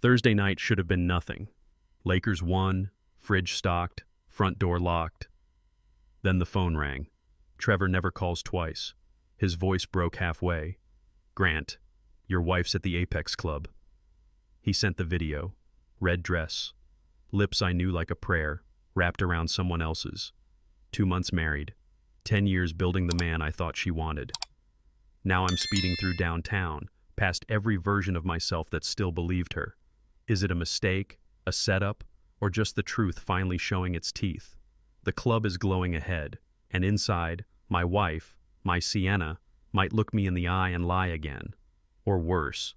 Thursday night should have been nothing. Lakers won, fridge stocked, front door locked. Then the phone rang. Trevor never calls twice. His voice broke halfway. "Grant, your wife's at the Apex Club." He sent the video. Red dress. Lips I knew like a prayer, wrapped around someone else's. 2 months married. 10 years building the man I thought she wanted. Now I'm speeding through downtown, past every version of myself that still believed her. Is it a mistake, a setup, or just the truth finally showing its teeth? The club is glowing ahead, and inside, my wife, my Sienna, might look me in the eye and lie again. Or worse,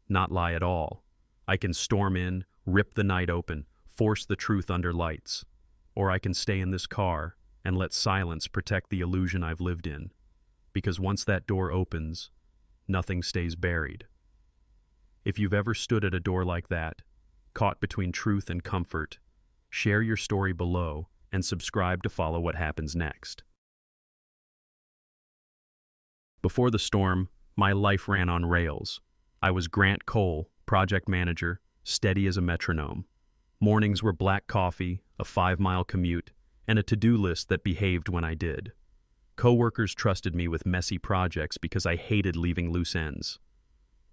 not lie at all. I can storm in, rip the night open, force the truth under lights. Or I can stay in this car and let silence protect the illusion I've lived in. Because once that door opens, nothing stays buried. If you've ever stood at a door like that, caught between truth and comfort, share your story below and subscribe to follow what happens next. Before the storm, my life ran on rails. I was Grant Cole, project manager, steady as a metronome. Mornings were black coffee, a 5-mile commute, and a to-do list that behaved when I did. Coworkers trusted me with messy projects because I hated leaving loose ends.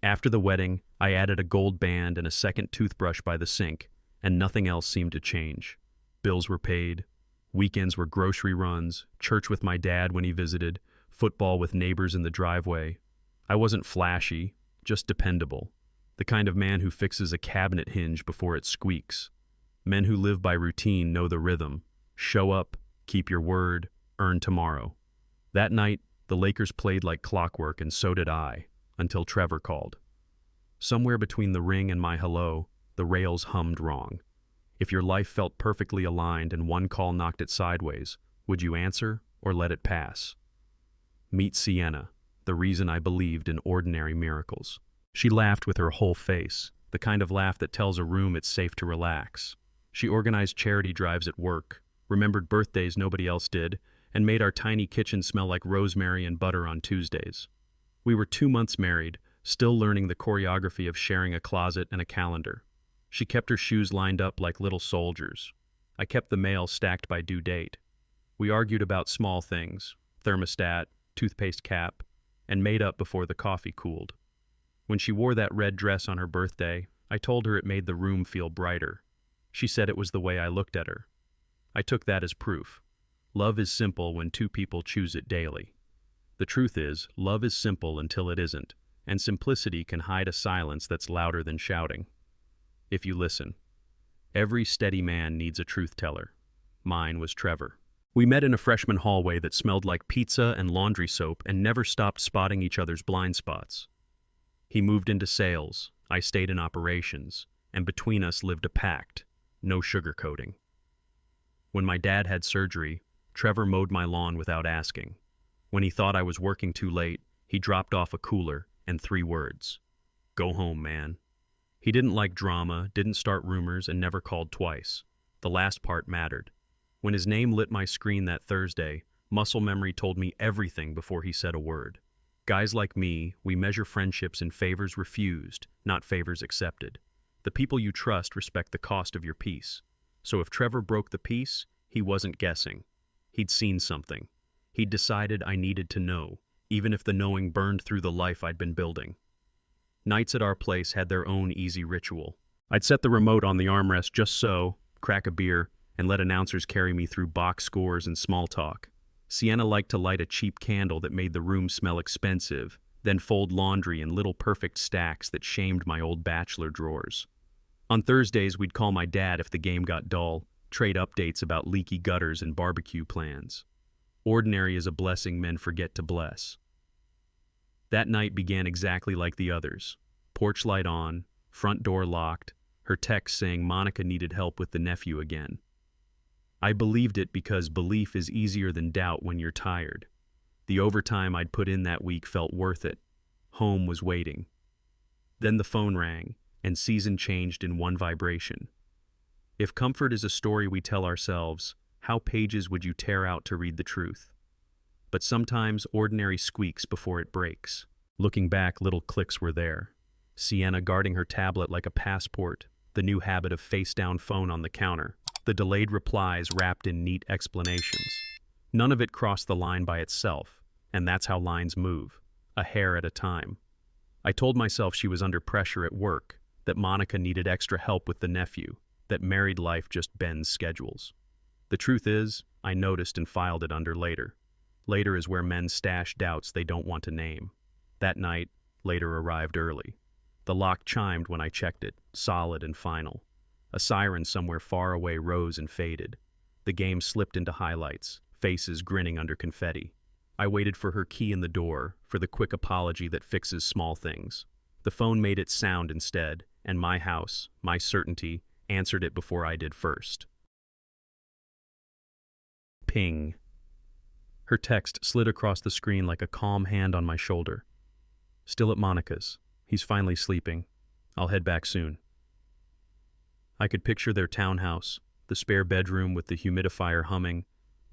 After the wedding, I added a gold band and a second toothbrush by the sink, and nothing else seemed to change. Bills were paid. Weekends were grocery runs, church with my dad when he visited, football with neighbors in the driveway. I wasn't flashy, just dependable. The kind of man who fixes a cabinet hinge before it squeaks. Men who live by routine know the rhythm. Show up, keep your word, earn tomorrow. That night, the Lakers played like clockwork, and so did I, until Trevor called. Somewhere between the ring and my hello, the rails hummed wrong. If your life felt perfectly aligned and one call knocked it sideways, would you answer or let it pass? Meet Sienna, the reason I believed in ordinary miracles. She laughed with her whole face, the kind of laugh that tells a room it's safe to relax. She organized charity drives at work, remembered birthdays nobody else did, and made our tiny kitchen smell like rosemary and butter on Tuesdays. We were 2 months married, still learning the choreography of sharing a closet and a calendar. She kept her shoes lined up like little soldiers. I kept the mail stacked by due date. We argued about small things, thermostat, toothpaste cap, and made up before the coffee cooled. When she wore that red dress on her birthday, I told her it made the room feel brighter. She said it was the way I looked at her. I took that as proof. Love is simple when two people choose it daily. The truth is, love is simple until it isn't, and simplicity can hide a silence that's louder than shouting. If you listen. Every steady man needs a truth teller. Mine was Trevor. We met in a freshman hallway that smelled like pizza and laundry soap and never stopped spotting each other's blind spots. He moved into sales, I stayed in operations, and between us lived a pact, no sugarcoating. When my dad had surgery, Trevor mowed my lawn without asking. When he thought I was working too late, he dropped off a cooler and 3 words. Go home, man. He didn't like drama, didn't start rumors, and never called twice. The last part mattered. When his name lit my screen that Thursday, muscle memory told me everything before he said a word. Guys like me, we measure friendships in favors refused, not favors accepted. The people you trust respect the cost of your peace. So if Trevor broke the peace, he wasn't guessing. He'd seen something. He'd decided I needed to know, even if the knowing burned through the life I'd been building. Nights at our place had their own easy ritual. I'd set the remote on the armrest just so, crack a beer, and let announcers carry me through box scores and small talk. Sienna liked to light a cheap candle that made the room smell expensive, then fold laundry in little perfect stacks that shamed my old bachelor drawers. On Thursdays, we'd call my dad if the game got dull, trade updates about leaky gutters and barbecue plans. Ordinary is a blessing men forget to bless. That night began exactly like the others. Porch light on, front door locked, her text saying Monica needed help with the nephew again. I believed it because belief is easier than doubt when you're tired. The overtime I'd put in that week felt worth it. Home was waiting. Then the phone rang, and season changed in one vibration. If comfort is a story we tell ourselves, how pages would you tear out to read the truth? But sometimes ordinary squeaks before it breaks. Looking back, little clicks were there. Sienna guarding her tablet like a passport, the new habit of face-down phone on the counter, the delayed replies wrapped in neat explanations. None of it crossed the line by itself, and that's how lines move, a hair at a time. I told myself she was under pressure at work, that Monica needed extra help with the nephew, that married life just bends schedules. The truth is, I noticed and filed it under later. Later is where men stash doubts they don't want to name. That night, later arrived early. The lock chimed when I checked it, solid and final. A siren somewhere far away rose and faded. The game slipped into highlights, faces grinning under confetti. I waited for her key in the door, for the quick apology that fixes small things. The phone made its sound instead, and my house, my certainty, answered it before I did first. Ping. Her text slid across the screen like a calm hand on my shoulder. Still at Monica's. He's finally sleeping. I'll head back soon. I could picture their townhouse, the spare bedroom with the humidifier humming,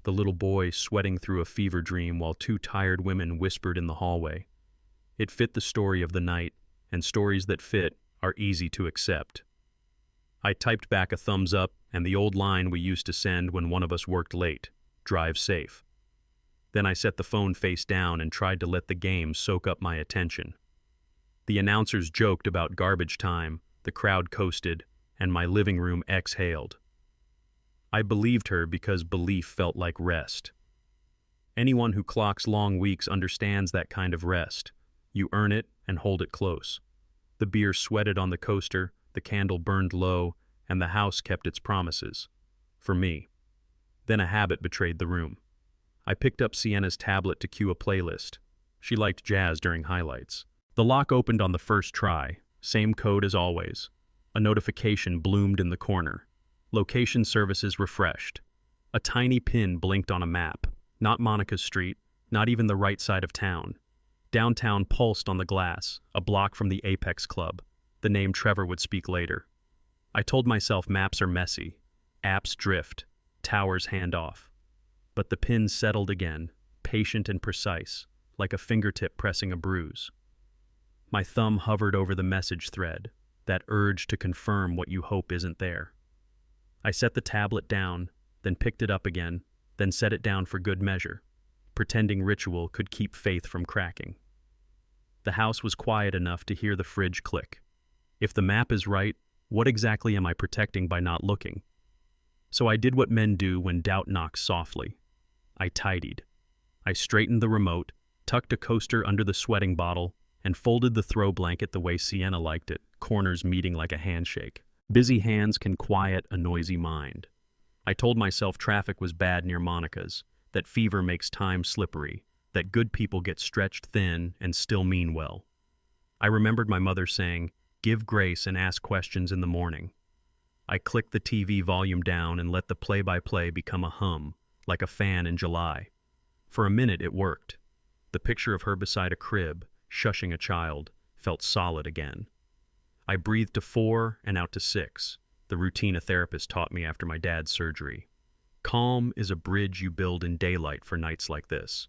the little boy sweating through a fever dream while two tired women whispered in the hallway. It fit the story of the night, and stories that fit are easy to accept. I typed back a thumbs up and the old line we used to send when one of us worked late, drive safe. Then I set the phone face down and tried to let the game soak up my attention. The announcers joked about garbage time, the crowd coasted, and my living room exhaled. I believed her because belief felt like rest. Anyone who clocks long weeks understands that kind of rest. You earn it and hold it close. The beer sweated on the coaster, the candle burned low, and the house kept its promises. For me. Then a habit betrayed the room. I picked up Sienna's tablet to cue a playlist. She liked jazz during highlights. The lock opened on the first try, same code as always. A notification bloomed in the corner. Location services refreshed. A tiny pin blinked on a map. Not Monica's street, not even the right side of town. Downtown pulsed on the glass, a block from the Apex Club. The name Trevor would speak later. I told myself maps are messy. Apps drift. Towers hand off. But the pin settled again, patient and precise, like a fingertip pressing a bruise. My thumb hovered over the message thread, that urge to confirm what you hope isn't there. I set the tablet down, then picked it up again, then set it down for good measure, pretending ritual could keep faith from cracking. The house was quiet enough to hear the fridge click. If the map is right, what exactly am I protecting by not looking? So I did what men do when doubt knocks softly. I tidied. I straightened the remote, tucked a coaster under the sweating bottle, and folded the throw blanket the way Sienna liked it, corners meeting like a handshake. Busy hands can quiet a noisy mind. I told myself traffic was bad near Monica's, that fever makes time slippery, that good people get stretched thin and still mean well. I remembered my mother saying, "Give grace and ask questions in the morning." I clicked the TV volume down and let the play-by-play become a hum, like a fan in July. For a minute it worked. The picture of her beside a crib, shushing a child, felt solid again. I breathed to 4 and out to 6, the routine a therapist taught me after my dad's surgery. Calm is a bridge you build in daylight for nights like this.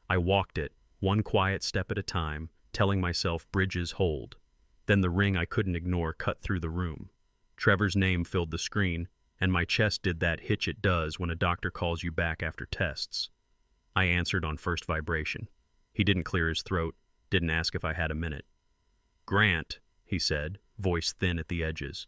I walked it, one quiet step at a time, telling myself bridges hold. Then the ring I couldn't ignore cut through the room. Trevor's name filled the screen, and my chest did that hitch it does when a doctor calls you back after tests. I answered on first vibration. He didn't clear his throat, didn't ask if I had a minute. "Grant," he said, voice thin at the edges.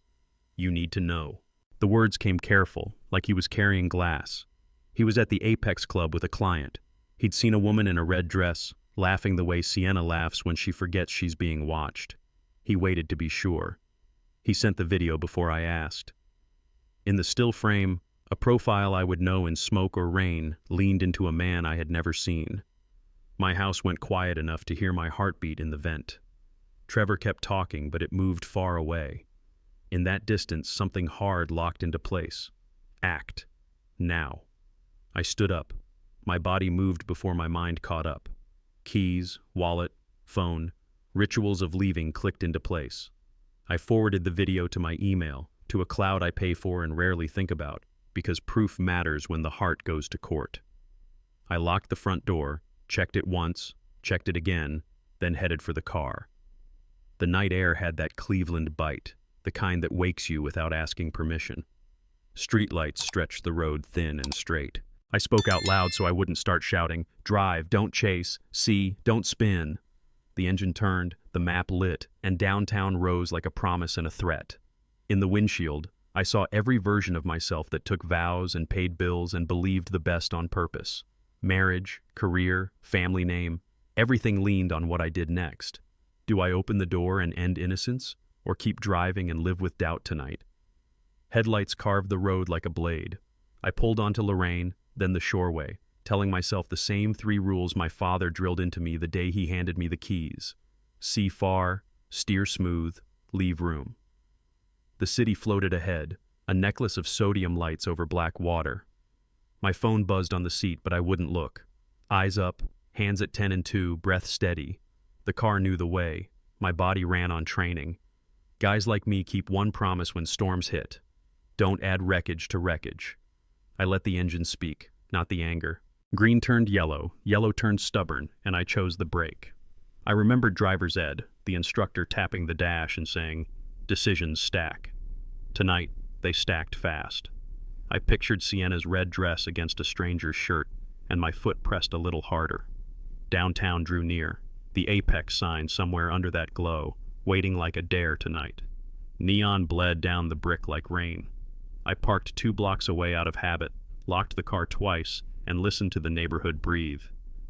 "You need to know." The words came careful, like he was carrying glass. He was at the Apex Club with a client. He'd seen a woman in a red dress, laughing the way Sienna laughs when she forgets she's being watched. He waited to be sure. He sent the video before I asked. In the still frame, a profile I would know in smoke or rain leaned into a man I had never seen. My house went quiet enough to hear my heartbeat in the vent. Trevor kept talking, but it moved far away. In that distance, something hard locked into place. Act. Now. I stood up. My body moved before my mind caught up. Keys, wallet, phone, rituals of leaving clicked into place. I forwarded the video to my email, to a cloud I pay for and rarely think about, because proof matters when the heart goes to court. I locked the front door, checked it once, checked it again, then headed for the car. The night air had that Cleveland bite, the kind that wakes you without asking permission. Streetlights stretched the road thin and straight. I spoke out loud so I wouldn't start shouting, "Drive, don't chase, see, don't spin." The engine turned, the map lit, and downtown rose like a promise and a threat. In the windshield, I saw every version of myself that took vows and paid bills and believed the best on purpose. Marriage, career, family name, everything leaned on what I did next. Do I open the door and end innocence, or keep driving and live with doubt tonight? Headlights carved the road like a blade. I pulled onto Lorraine, then the shoreway, telling myself the same 3 rules my father drilled into me the day he handed me the keys. See far, steer smooth, leave room. The city floated ahead, a necklace of sodium lights over black water. My phone buzzed on the seat, but I wouldn't look. Eyes up, hands at 10 and 2, breath steady. The car knew the way. My body ran on training. Guys like me keep one promise when storms hit. Don't add wreckage to wreckage. I let the engine speak, not the anger. Green turned yellow turned stubborn, and I chose the brake. I remembered driver's ed, the instructor tapping the dash and saying, "Decisions stack." Tonight, they stacked fast. I pictured Sienna's red dress against a stranger's shirt, and my foot pressed a little harder. Downtown drew near, the Apex sign somewhere under that glow, waiting like a dare tonight. Neon bled down the brick like rain. I parked 2 blocks away out of habit, locked the car twice, and listened to the neighborhood breathe.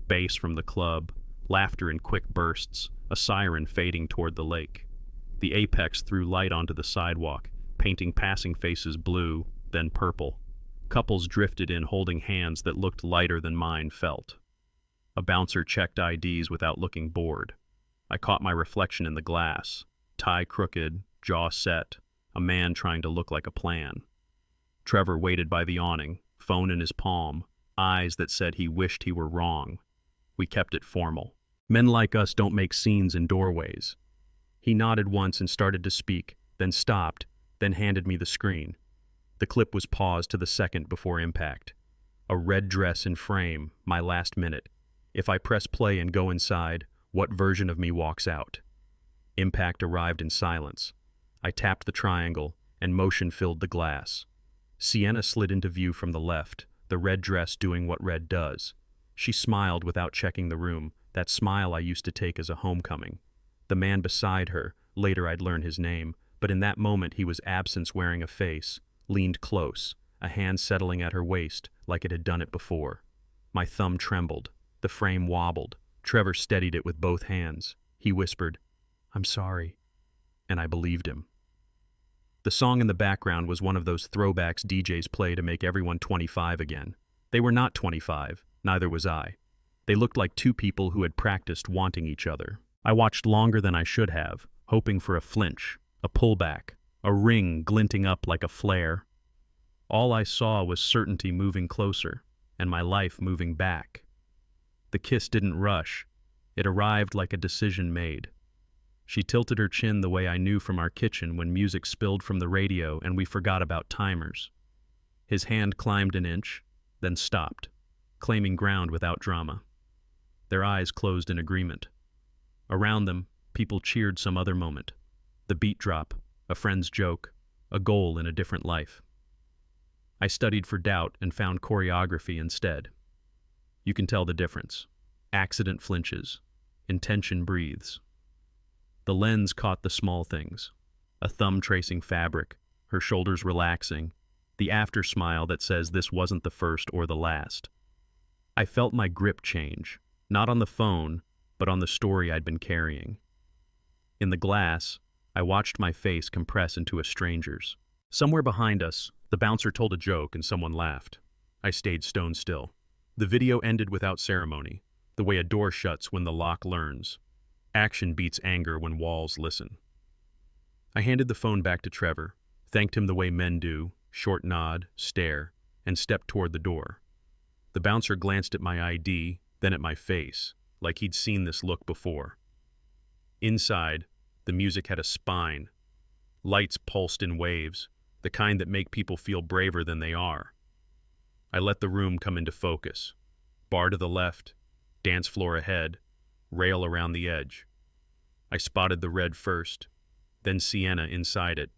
Bass from the club, laughter in quick bursts, a siren fading toward the lake. The Apex threw light onto the sidewalk, painting passing faces blue, then purple. Couples drifted in holding hands that looked lighter than mine felt. A bouncer checked IDs without looking bored. I caught my reflection in the glass, tie crooked, jaw set, a man trying to look like a plan. Trevor waited by the awning, phone in his palm, eyes that said he wished he were wrong. We kept it formal. Men like us don't make scenes in doorways. He nodded once and started to speak, then stopped, then handed me the screen. The clip was paused to the second before impact. A red dress in frame, my last minute. If I press play and go inside, what version of me walks out? Impact arrived in silence. I tapped the triangle, and motion filled the glass. Sienna slid into view from the left, the red dress doing what red does. She smiled without checking the room, that smile I used to take as a homecoming. The man beside her, later I'd learn his name, but in that moment he was absence wearing a face, leaned close, a hand settling at her waist like it had done it before. My thumb trembled. The frame wobbled. Trevor steadied it with both hands. He whispered, "I'm sorry." And I believed him. The song in the background was one of those throwbacks DJs play to make everyone 25 again. They were not 25, neither was I. They looked like 2 people who had practiced wanting each other. I watched longer than I should have, hoping for a flinch, a pullback, a ring glinting up like a flare. All I saw was certainty moving closer, and my life moving back. The kiss didn't rush. It arrived like a decision made. She tilted her chin the way I knew from our kitchen when music spilled from the radio and we forgot about timers. His hand climbed an inch, then stopped, claiming ground without drama. Their eyes closed in agreement. Around them, people cheered some other moment. The beat drop, a friend's joke, a goal in a different life. I studied for doubt and found choreography instead. You can tell the difference. Accident flinches. Intention breathes. The lens caught the small things. A thumb tracing fabric, her shoulders relaxing, the after smile that says this wasn't the first or the last. I felt my grip change, not on the phone, but on the story I'd been carrying. In the glass, I watched my face compress into a stranger's. Somewhere behind us, the bouncer told a joke and someone laughed. I stayed stone still. The video ended without ceremony, the way a door shuts when the lock learns. Action beats anger when walls listen. I handed the phone back to Trevor, thanked him the way men do, short nod, stare, and stepped toward the door. The bouncer glanced at my ID, then at my face, like he'd seen this look before. Inside, the music had a spine. Lights pulsed in waves, the kind that make people feel braver than they are. I let the room come into focus. Bar to the left, dance floor ahead, rail around the edge. I spotted the red first, then Sienna inside it,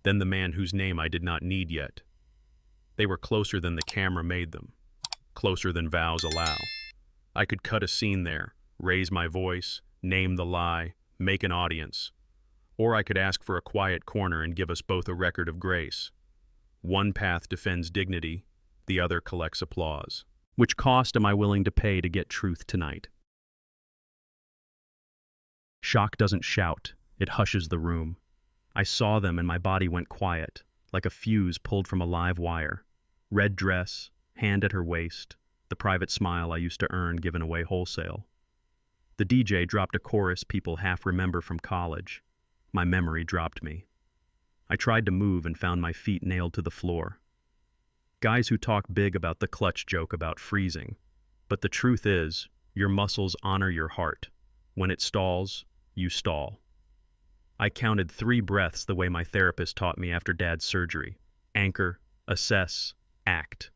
then the man whose name I did not need yet. They were closer than the camera made them, closer than vows allow. I could cut a scene there, raise my voice, name the lie, make an audience. Or I could ask for a quiet corner and give us both a record of grace. One path defends dignity, the other collects applause. Which cost am I willing to pay to get truth tonight? Shock doesn't shout, it hushes the room. I saw them and my body went quiet, like a fuse pulled from a live wire. Red dress, hand at her waist, the private smile I used to earn given away wholesale. The DJ dropped a chorus people half remember from college. My memory dropped me. I tried to move and found my feet nailed to the floor. Guys who talk big about the clutch joke about freezing. But the truth is, your muscles honor your heart. When it stalls, you stall. I counted 3 breaths the way my therapist taught me after Dad's surgery. Anchor, assess, act.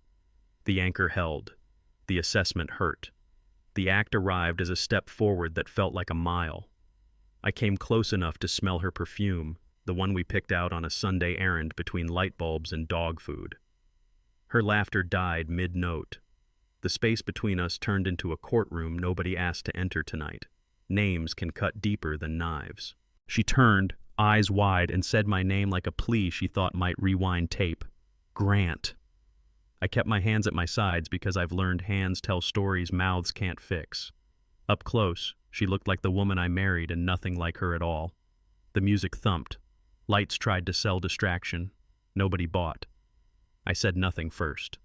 The anchor held. The assessment hurt. The act arrived as a step forward that felt like a mile. I came close enough to smell her perfume, the one we picked out on a Sunday errand between light bulbs and dog food. Her laughter died mid-note. The space between us turned into a courtroom nobody asked to enter tonight. Names can cut deeper than knives. She turned, eyes wide, and said my name like a plea she thought might rewind tape. Grant. I kept my hands at my sides because I've learned hands tell stories mouths can't fix. Up close, she looked like the woman I married and nothing like her at all. The music thumped. Lights tried to sell distraction. Nobody bought. I said nothing first.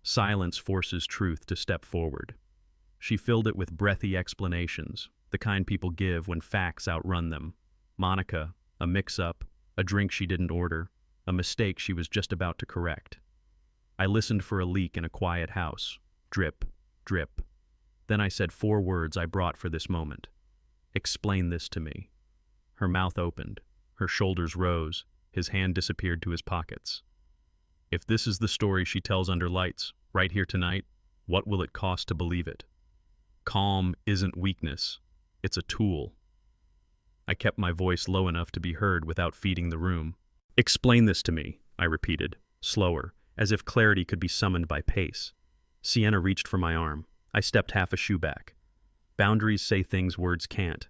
Silence forces truth to step forward. She filled it with breathy explanations, the kind people give when facts outrun them. Monica, a mix-up, a drink she didn't order, a mistake she was just about to correct. I listened for a leak in a quiet house. Drip, drip. Then I said 4 words I brought for this moment. Explain this to me. Her mouth opened. Her shoulders rose. His hand disappeared to his pockets. If this is the story she tells under lights, right here tonight, what will it cost to believe it? Calm isn't weakness. It's a tool. I kept my voice low enough to be heard without feeding the room. Explain this to me, I repeated, slower, as if clarity could be summoned by pace. Sienna reached for my arm. I stepped half a shoe back. Boundaries say things words can't.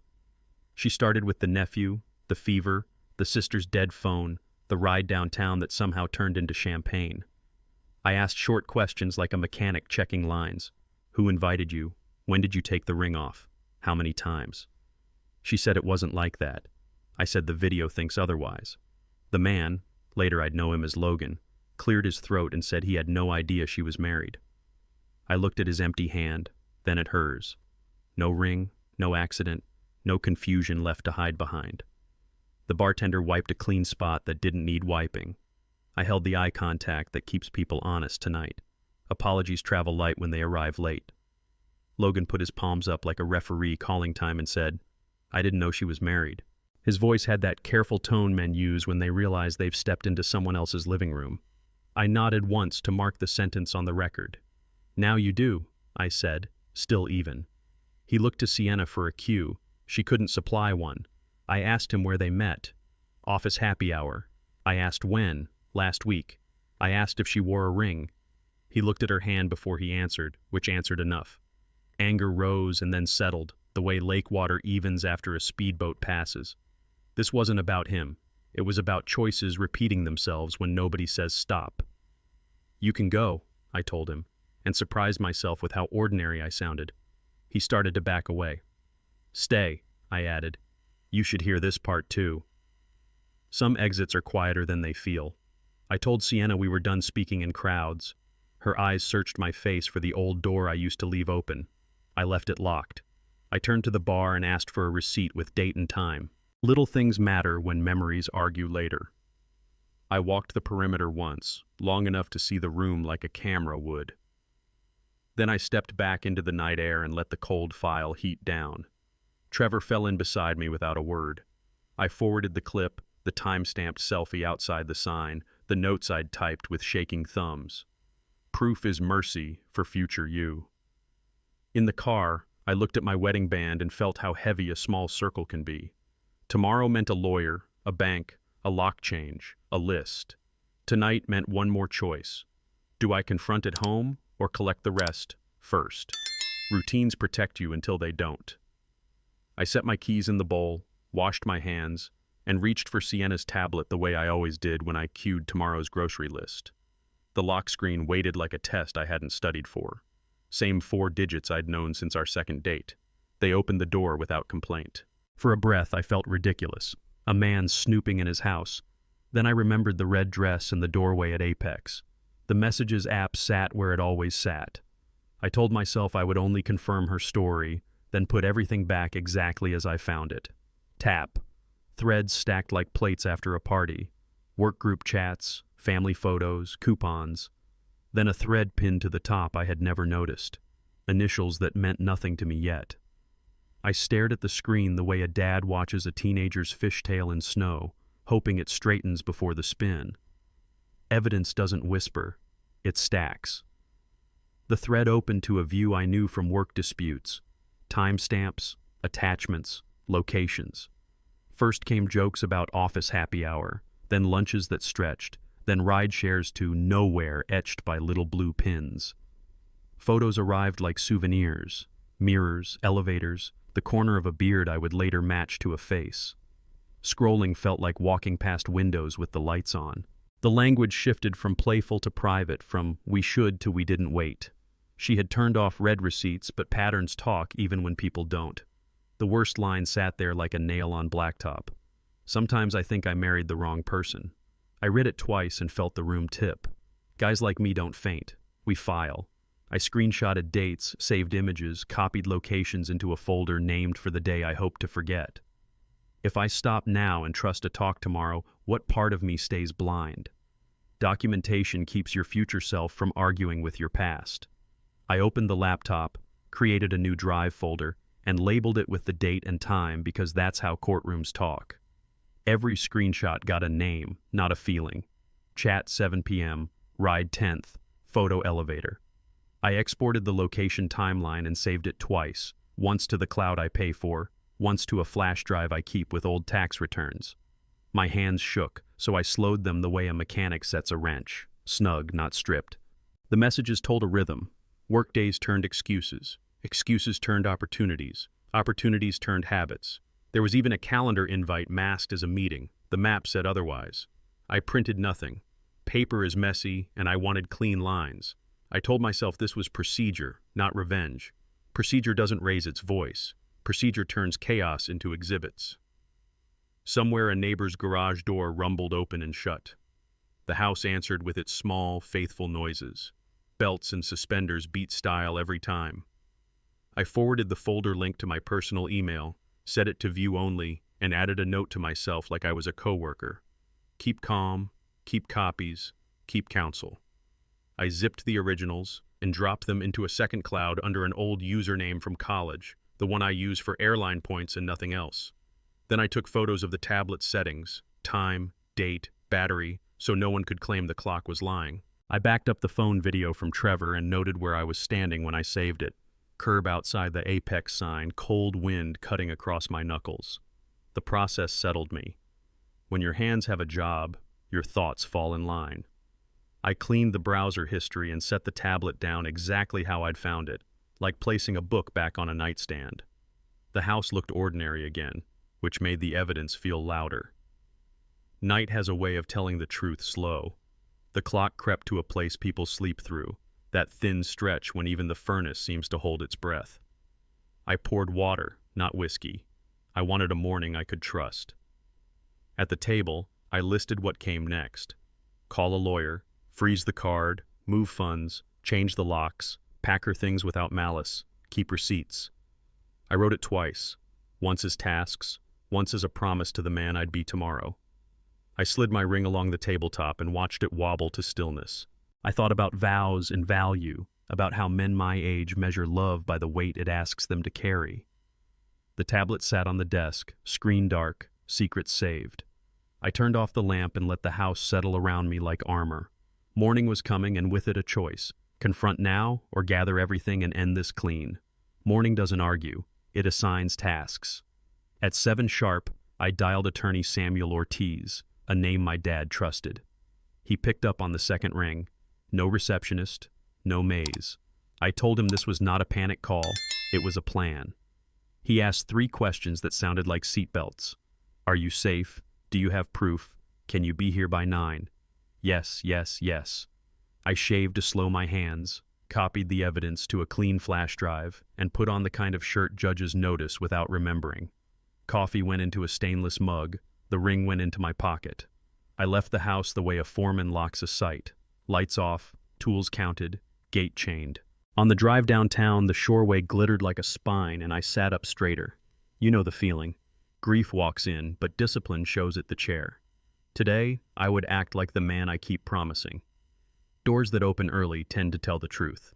She started with the nephew, the fever, the sister's dead phone, the ride downtown that somehow turned into champagne. I asked short questions like a mechanic checking lines. Who invited you? When did you take the ring off? How many times? She said it wasn't like that. I said the video thinks otherwise. The man, later I'd know him as Logan, cleared his throat and said he had no idea she was married. I looked at his empty hand, then at hers. No ring, no accident, no confusion left to hide behind. The bartender wiped a clean spot that didn't need wiping. I held the eye contact that keeps people honest tonight. Apologies travel light when they arrive late. Logan put his palms up like a referee calling time and said, I didn't know she was married. His voice had that careful tone men use when they realize they've stepped into someone else's living room. I nodded once to mark the sentence on the record. Now you do, I said, still even. He looked to Sienna for a cue. She couldn't supply one. I asked him where they met. Office happy hour. I asked when. Last week. I asked if she wore a ring. He looked at her hand before he answered, which answered enough. Anger rose and then settled, the way lake water evens after a speedboat passes. This wasn't about him. It was about choices repeating themselves when nobody says stop. You can go, I told him, and surprised myself with how ordinary I sounded. He started to back away. Stay, I added. You should hear this part too. Some exits are quieter than they feel. I told Sienna we were done speaking in crowds. Her eyes searched my face for the old door I used to leave open. I left it locked. I turned to the bar and asked for a receipt with date and time. Little things matter when memories argue later. I walked the perimeter once, long enough to see the room like a camera would. Then I stepped back into the night air and let the cold file heat down. Trevor fell in beside me without a word. I forwarded the clip, the time-stamped selfie outside the sign, the notes I'd typed with shaking thumbs. Proof is mercy for future you. In the car, I looked at my wedding band and felt how heavy a small circle can be. Tomorrow meant a lawyer, a bank, a lock change, a list. Tonight meant one more choice. Do I confront at home or collect the rest first? Routines protect you until they don't. I set my keys in the bowl, washed my hands, and reached for Sienna's tablet the way I always did when I cued tomorrow's grocery list. The lock screen waited like a test I hadn't studied for. Same 4 digits I'd known since our second date. They opened the door without complaint. For a breath, I felt ridiculous. A man snooping in his house. Then I remembered the red dress and the doorway at Apex. The messages app sat where it always sat. I told myself I would only confirm her story, then put everything back exactly as I found it. Tap. Threads stacked like plates after a party. Work group chats, family photos, coupons. Then a thread pinned to the top I had never noticed. Initials that meant nothing to me yet. I stared at the screen the way a dad watches a teenager's fishtail in snow, hoping it straightens before the spin. Evidence doesn't whisper, it stacks. The thread opened to a view I knew from work disputes. Timestamps, attachments, locations. First came jokes about office happy hour, then lunches that stretched, then ride shares to nowhere etched by little blue pins. Photos arrived like souvenirs, mirrors, elevators, the corner of a beard I would later match to a face. Scrolling felt like walking past windows with the lights on. The language shifted from playful to private, from we should to we didn't wait. She had turned off read receipts, but patterns talk even when people don't. The worst line sat there like a nail on blacktop. Sometimes I think I married the wrong person. I read it twice and felt the room tip. Guys like me don't faint. We file. I screenshotted dates, saved images, copied locations into a folder named for the day I hope to forget. If I stop now and trust a talk tomorrow, what part of me stays blind? Documentation keeps your future self from arguing with your past. I opened the laptop, created a new drive folder, and labeled it with the date and time because that's how courtrooms talk. Every screenshot got a name, not a feeling. Chat 7 p.m., ride 10th, photo elevator. I exported the location timeline and saved it twice, once to the cloud I pay for, once to a flash drive I keep with old tax returns. My hands shook, so I slowed them the way a mechanic sets a wrench, snug, not stripped. The messages told a rhythm. Workdays turned excuses. Excuses turned opportunities. Opportunities turned habits. There was even a calendar invite masked as a meeting. The map said otherwise. I printed nothing. Paper is messy, and I wanted clean lines. I told myself this was procedure, not revenge. Procedure doesn't raise its voice. Procedure turns chaos into exhibits. Somewhere a neighbor's garage door rumbled open and shut. The house answered with its small, faithful noises. Belts and suspenders beat style every time. I forwarded the folder link to my personal email, set it to view only, and added a note to myself like I was a coworker. Keep calm, keep copies, keep counsel. I zipped the originals and dropped them into a second cloud under an old username from college, the one I use for airline points and nothing else. Then I took photos of the tablet's settings, time, date, battery, so no one could claim the clock was lying. I backed up the phone video from Trevor and noted where I was standing when I saved it. Curb outside the Apex sign, cold wind cutting across my knuckles. The process settled me. When your hands have a job, your thoughts fall in line. I cleaned the browser history and set the tablet down exactly how I'd found it, like placing a book back on a nightstand. The house looked ordinary again, which made the evidence feel louder. Night has a way of telling the truth slow. The clock crept to a place people sleep through, that thin stretch when even the furnace seems to hold its breath. I poured water, not whiskey. I wanted a morning I could trust. At the table, I listed what came next. Call a lawyer, freeze the card, move funds, change the locks, pack her things without malice, keep receipts. I wrote it twice, once as tasks, once as a promise to the man I'd be tomorrow. I slid my ring along the tabletop and watched it wobble to stillness. I thought about vows and value, about how men my age measure love by the weight it asks them to carry. The tablet sat on the desk, screen dark, secrets saved. I turned off the lamp and let the house settle around me like armor. Morning was coming, and with it a choice. Confront now or gather everything and end this clean. Morning doesn't argue. It assigns tasks. At 7 sharp, I dialed attorney Samuel Ortiz, a name my dad trusted. He picked up on the second ring. No receptionist, no maze. I told him this was not a panic call, it was a plan. He asked 3 questions that sounded like seatbelts. Are you safe? Do you have proof? Can you be here by 9? Yes, yes, yes. I shaved to slow my hands, copied the evidence to a clean flash drive, and put on the kind of shirt judges notice without remembering. Coffee went into a stainless mug, the ring went into my pocket. I left the house the way a foreman locks a site. Lights off, tools counted, gate chained. On the drive downtown, the shoreway glittered like a spine, and I sat up straighter. You know the feeling. Grief walks in, but discipline shows it the chair. Today, I would act like the man I keep promising. Doors that open early tend to tell the truth.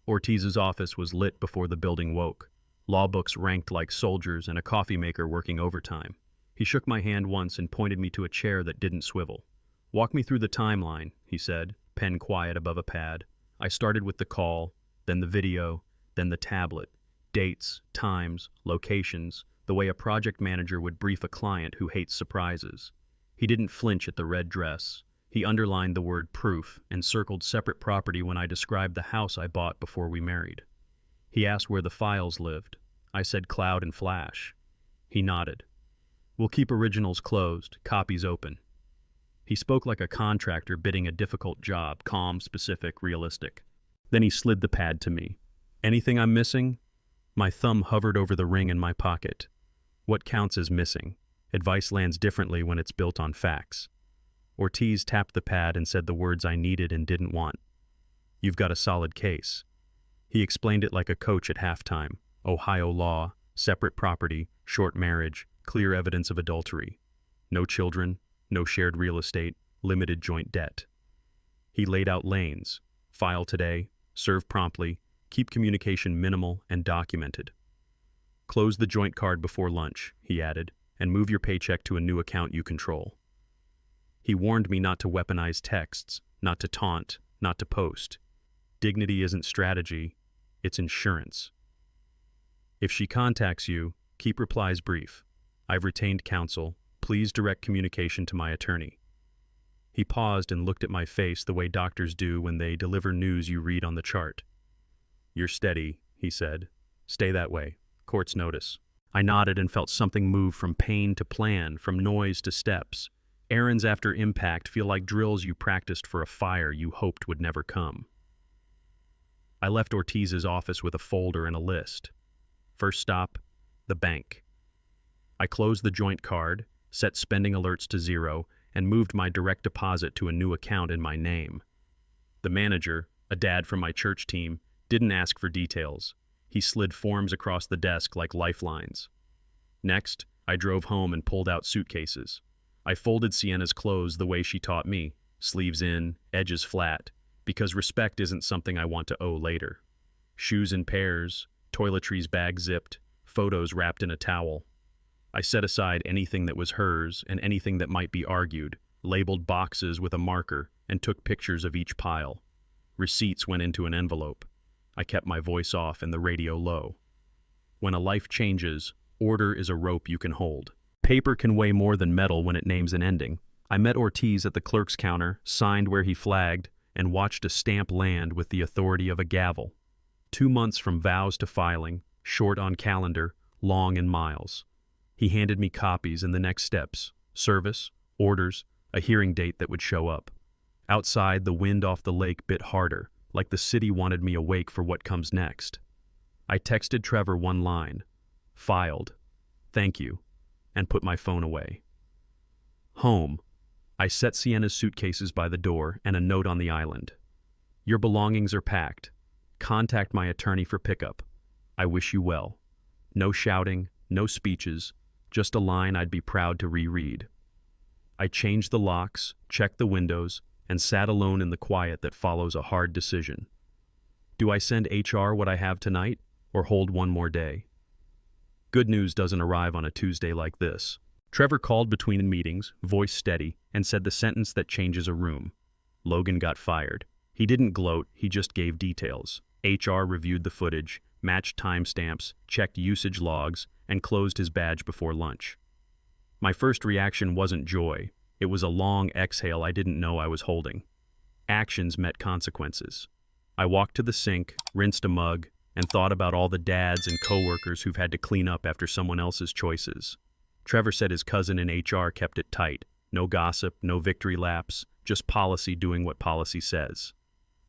Ortiz's office was lit before the building woke. Law books ranked like soldiers and a coffee maker working overtime. He shook my hand once and pointed me to a chair that didn't swivel. Walk me through the timeline, he said, pen quiet above a pad. I started with the call, then the video, then the tablet. Dates, times, locations, the way a project manager would brief a client who hates surprises. He didn't flinch at the red dress. He underlined the word proof and circled separate property when I described the house I bought before we married. He asked where the files lived. I said cloud and flash. He nodded. We'll keep originals closed, copies open. He spoke like a contractor bidding a difficult job, calm, specific, realistic. Then he slid the pad to me. Anything I'm missing? My thumb hovered over the ring in my pocket. What counts as missing? Advice lands differently when it's built on facts. Ortiz tapped the pad and said the words I needed and didn't want. You've got a solid case. He explained it like a coach at halftime. Ohio law, separate property, short marriage, clear evidence of adultery. No children, no shared real estate, limited joint debt. He laid out lanes. File today, serve promptly, keep communication minimal and documented. Close the joint card before lunch, he added, and move your paycheck to a new account you control. He warned me not to weaponize texts, not to taunt, not to post. Dignity isn't strategy, it's insurance. If she contacts you, keep replies brief. I've retained counsel. Please direct communication to my attorney. He paused and looked at my face the way doctors do when they deliver news you read on the chart. You're steady, he said. Stay that way. Court's notice. I nodded and felt something move from pain to plan, from noise to steps. Errands after impact feel like drills you practiced for a fire you hoped would never come. I left Ortiz's office with a folder and a list. First stop, the bank. I closed the joint card, set spending alerts to 0, and moved my direct deposit to a new account in my name. The manager, a dad from my church team, didn't ask for details. He slid forms across the desk like lifelines. Next, I drove home and pulled out suitcases. I folded Sienna's clothes the way she taught me, sleeves in, edges flat, because respect isn't something I want to owe later. Shoes in pairs, toiletries bag zipped, photos wrapped in a towel. I set aside anything that was hers and anything that might be argued, labeled boxes with a marker, and took pictures of each pile. Receipts went into an envelope. I kept my voice off and the radio low. When a life changes, order is a rope you can hold. Paper can weigh more than metal when it names an ending. I met Ortiz at the clerk's counter, signed where he flagged, and watched a stamp land with the authority of a gavel. 2 months from vows to filing, short on calendar, long in miles. He handed me copies and the next steps, service, orders, a hearing date that would show up. Outside, the wind off the lake bit harder, like the city wanted me awake for what comes next. I texted Trevor one line, filed, thank you, and put my phone away. Home. I set Sienna's suitcases by the door and a note on the island. Your belongings are packed. Contact my attorney for pickup. I wish you well. No shouting, no speeches, just a line I'd be proud to reread. I changed the locks, checked the windows, and sat alone in the quiet that follows a hard decision. Do I send HR what I have tonight, or hold one more day? Good news doesn't arrive on a Tuesday like this. Trevor called between meetings, voice steady, and said the sentence that changes a room. Logan got fired. He didn't gloat, he just gave details. HR reviewed the footage, matched timestamps, checked usage logs, and closed his badge before lunch. My first reaction wasn't joy. It was a long exhale I didn't know I was holding. Actions met consequences. I walked to the sink, rinsed a mug, and thought about all the dads and coworkers who've had to clean up after someone else's choices. Trevor said his cousin in HR kept it tight. No gossip, no victory laps, just policy doing what policy says.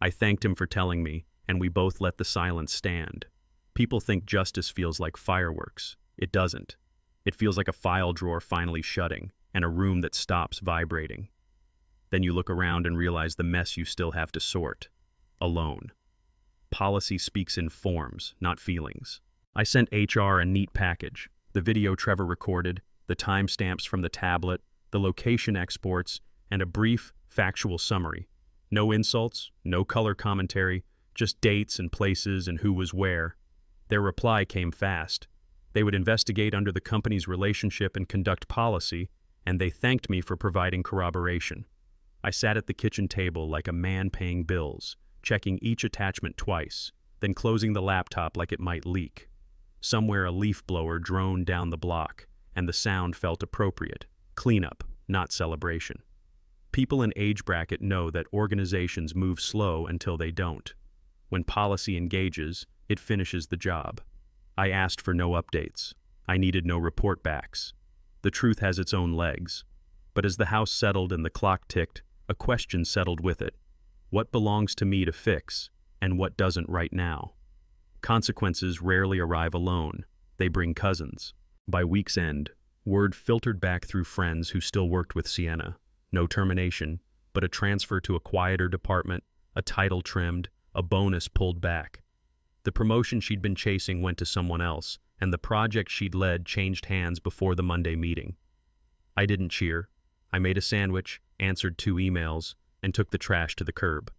I thanked him for telling me, and we both let the silence stand. People think justice feels like fireworks. It doesn't. It feels like a file drawer finally shutting, and a room that stops vibrating. Then you look around and realize the mess you still have to sort. Alone. Policy speaks in forms, not feelings. I sent HR a neat package. The video Trevor recorded, the timestamps from the tablet, the location exports, and a brief, factual summary. No insults, no color commentary, just dates and places and who was where. Their reply came fast. They would investigate under the company's relationship and conduct policy, and they thanked me for providing corroboration. I sat at the kitchen table like a man paying bills, checking each attachment twice, then closing the laptop like it might leak. Somewhere a leaf blower droned down the block, and the sound felt appropriate. Cleanup, not celebration. People in age bracket know that organizations move slow until they don't. When policy engages, it finishes the job. I asked for no updates. I needed no report backs. The truth has its own legs. But as the house settled and the clock ticked, a question settled with it. What belongs to me to fix, and what doesn't right now? Consequences rarely arrive alone. They bring cousins. By week's end, word filtered back through friends who still worked with Sienna. No termination, but a transfer to a quieter department, a title trimmed, a bonus pulled back. The promotion she'd been chasing went to someone else, and the project she'd led changed hands before the Monday meeting. I didn't cheer. I made a sandwich, answered 2 emails, and took the trash to the curb.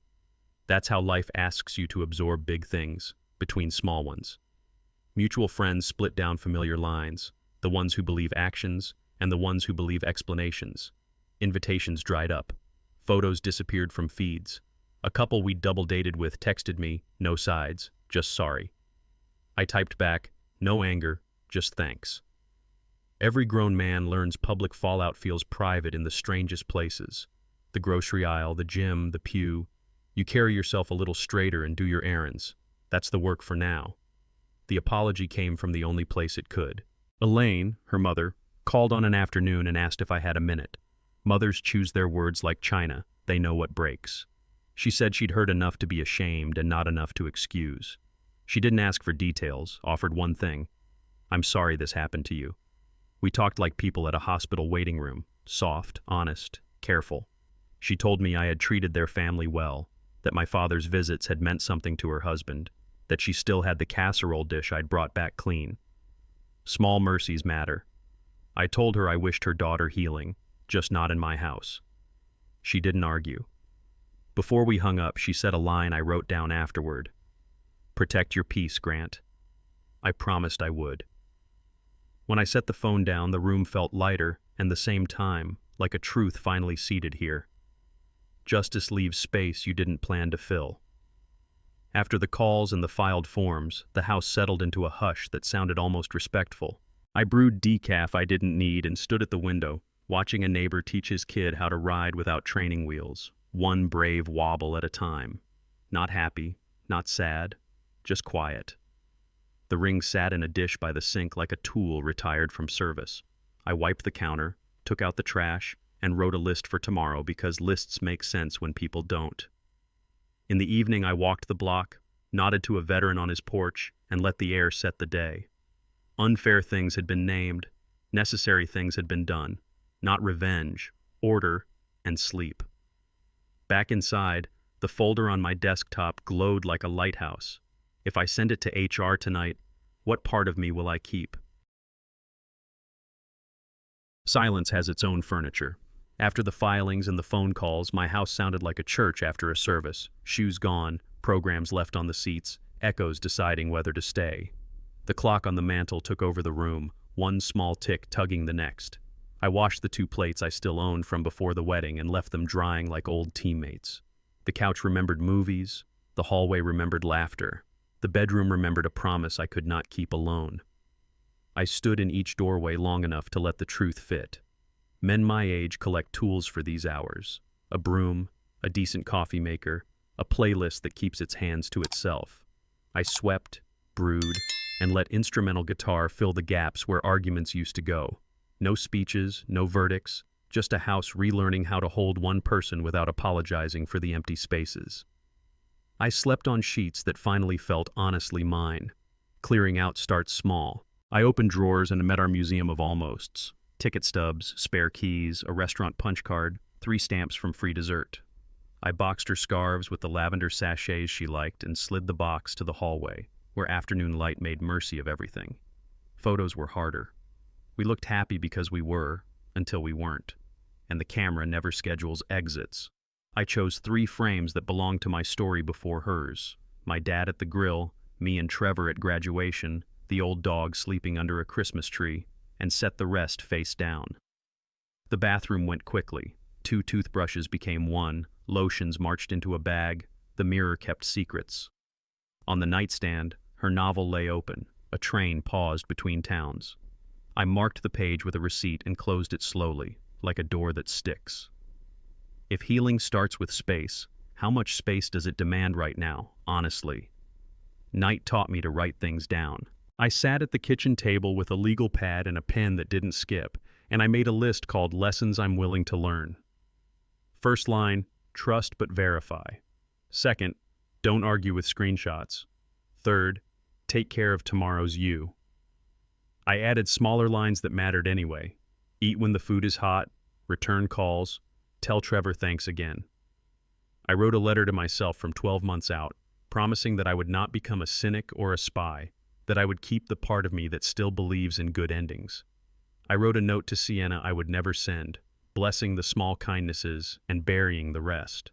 That's how life asks you to absorb big things, between small ones. Mutual friends split down familiar lines, the ones who believe actions and the ones who believe explanations. Invitations dried up. Photos disappeared from feeds. A couple we'd double-dated with texted me, no sides, just sorry. I typed back, no anger, just thanks. Every grown man learns public fallout feels private in the strangest places. The grocery aisle, the gym, the pew. You carry yourself a little straighter and do your errands. That's the work for now. The apology came from the only place it could. Elaine, her mother, called on an afternoon and asked if I had a minute. Mothers choose their words like china. They know what breaks. She said she'd heard enough to be ashamed and not enough to excuse. She didn't ask for details, offered one thing. I'm sorry this happened to you. We talked like people at a hospital waiting room, soft, honest, careful. She told me I had treated their family well, that my father's visits had meant something to her husband, that she still had the casserole dish I'd brought back clean. Small mercies matter. I told her I wished her daughter healing, just not in my house. She didn't argue. Before we hung up, she said a line I wrote down afterward. Protect your peace, Grant. I promised I would. When I set the phone down, the room felt lighter, and the same time, like a truth finally seated here. Justice leaves space you didn't plan to fill. After the calls and the filed forms, the house settled into a hush that sounded almost respectful. I brewed decaf I didn't need and stood at the window, watching a neighbor teach his kid how to ride without training wheels, one brave wobble at a time. Not happy, not sad, just quiet. The ring sat in a dish by the sink like a tool retired from service. I wiped the counter, took out the trash, and wrote a list for tomorrow because lists make sense when people don't. In the evening, I walked the block, nodded to a veteran on his porch, and let the air set the day. Unfair things had been named, necessary things had been done, not revenge, order, and sleep. Back inside, the folder on my desktop glowed like a lighthouse. If I send it to HR tonight, what part of me will I keep? Silence has its own furniture. After the filings and the phone calls, my house sounded like a church after a service. Shoes gone, programs left on the seats, echoes deciding whether to stay. The clock on the mantel took over the room, one small tick tugging the next. I washed the 2 plates I still owned from before the wedding and left them drying like old teammates. The couch remembered movies. The hallway remembered laughter. The bedroom remembered a promise I could not keep alone. I stood in each doorway long enough to let the truth fit. Men my age collect tools for these hours: a broom, a decent coffee maker, a playlist that keeps its hands to itself. I swept, brewed, and let instrumental guitar fill the gaps where arguments used to go. No speeches, no verdicts, just a house relearning how to hold one person without apologizing for the empty spaces. I slept on sheets that finally felt honestly mine. Clearing out starts small. I opened drawers and met our museum of almosts. Ticket stubs, spare keys, a restaurant punch card, 3 stamps from free dessert. I boxed her scarves with the lavender sachets she liked and slid the box to the hallway, where afternoon light made mercy of everything. Photos were harder. We looked happy because we were, until we weren't. And the camera never schedules exits. I chose 3 frames that belonged to my story before hers. My dad at the grill, me and Trevor at graduation, the old dog sleeping under a Christmas tree, and set the rest face down. The bathroom went quickly. 2 toothbrushes became 1, lotions marched into a bag, the mirror kept secrets. On the nightstand, her novel lay open. A train paused between towns. I marked the page with a receipt and closed it slowly, like a door that sticks. If healing starts with space, how much space does it demand right now, honestly? Night taught me to write things down. I sat at the kitchen table with a legal pad and a pen that didn't skip, and I made a list called Lessons I'm Willing to Learn. First line, trust but verify. Second, don't argue with screenshots. Third, take care of tomorrow's you. I added smaller lines that mattered anyway. Eat when the food is hot, return calls, tell Trevor thanks again. I wrote a letter to myself from 12 months out, promising that I would not become a cynic or a spy, that I would keep the part of me that still believes in good endings. I wrote a note to Sienna I would never send, blessing the small kindnesses and burying the rest.